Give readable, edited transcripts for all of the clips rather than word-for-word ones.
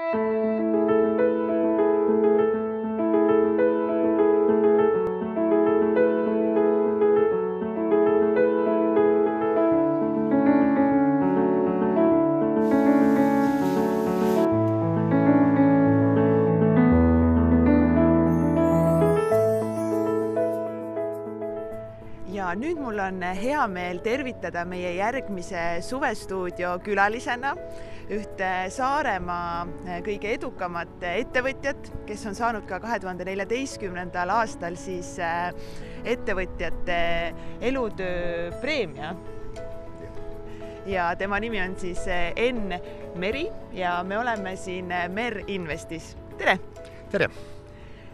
Ja nüüd mul on hea meel tervitada meie järgmise suvestuudio külalisena ühte Saaremaa kõige edukamat ettevõtjat, kes on saanud ka 2014. aastal siis ettevõtjate elutöö preemia. Ja tema nimi on siis Enn Meri ja me oleme siin Mer Investis. Tere! Tere!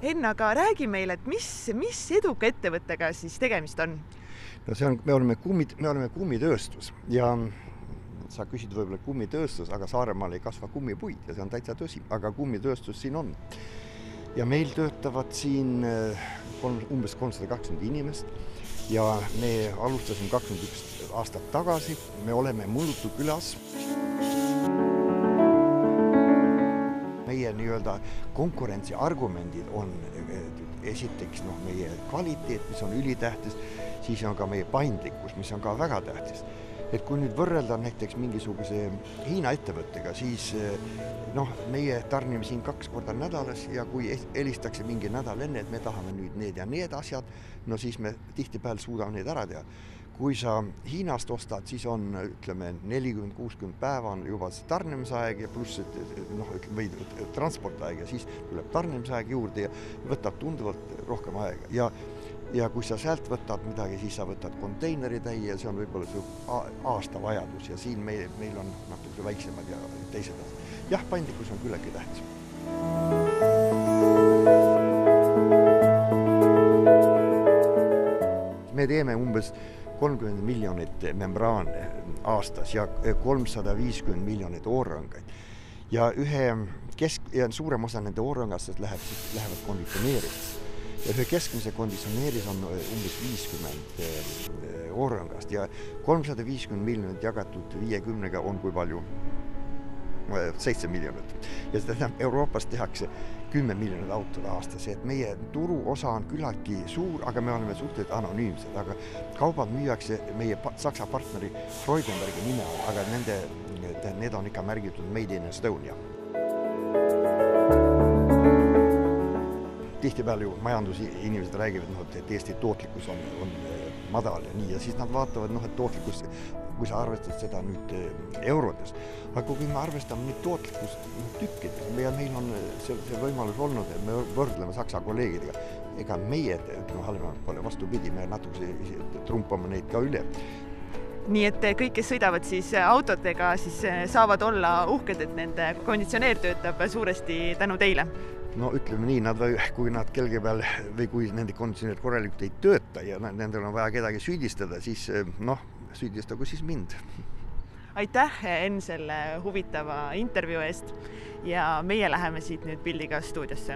Enn, aga räägi meile, et mis eduka ettevõttega siis tegemist on? No me oleme kummitööstus ja sa küsid võib-olla kummitööstus, aga Saaremaal ei kasva kummipuid ja see on täitsa tõsi, aga kummitööstus siin on. Ja meil töötavad siin umbes 320 inimest ja me alustasime 21 aastat tagasi. Me oleme Mullutu külas. Meie nii-öelda konkurentsi argumendid on esiteks meie kvaliteet, mis on ülitähtis, siis on ka meie paindlikkus, mis on ka väga tähtis. Et kui nüüd võrrelda näiteks mingisuguse Hiina ettevõttega, siis meie tarnime siin 2 korda nädalas ja kui helistakse mingi nädal enne, et me tahame nüüd need ja need asjad, no siis me tihtipeale suudame need ära teha. Kui sa Hiinast ostad, siis on, ütleme, 40-60 päeva on juba tarnimisaeg ja pluss või transportaeg ja siis tuleb tarnimisaeg juurde ja võtab tunduvalt rohkem aega. Ja kui sa sealt võtad midagi, siis sa võtad konteineri täie ja see on võib-olla see aasta vajadus ja siin meil on natuke väiksemad ja teised asjad. Jah, paindlikkus on küllegi tähtis. Me teeme umbes 30 miljonit membraane aastas ja 350 miljonit oorrangaid. Ja suurem osa nende oorrangastest lähevad konditsioneerimiseks. Ja ühe keskmise konditsioneeris on umbes 50 oorrangast ja 350 miljonit jagatud 50-ga on kui palju? 7 miljonit. Ja seda Euroopas tehakse 10 miljonit autod aastas, et meie turu osa on küllaltki suur, aga me oleme suhteliselt anonüümsed, aga kaubad müüakse meie Saksa partneri Freudenbergi nime all, aga need on ikka märgitud Made in Estonia. Tihtipeale ju majandusinimesed räägivad, et Eesti tootlikkus on madal ja nii, ja siis nad vaatavad, et tootlikkus, kui sa arvestad seda nüüd eurodes. Aga kui me arvestame nüüd tootlikkust tükkides, meil on see võimalus olnud, et me võrdleme Saksa kolleegidega, ega meie halvemalt pole vastupidi, me natuke trumpame neid ka üle. Nii et kõik, kes sõidavad siis autodega, siis saavad olla uhked, et nende konditsioneer töötab suuresti tänu teile. No ütleme nii, kui nad kelge peal või kui nende konditsioneer korralikult ei tööta ja nendel on vaja kedagi süüdistada, siis süüdistagu siis mind. Aitäh, Enn, selle huvitava intervjuu eest ja meie läheme siit nüüd pildiga stuudiosse.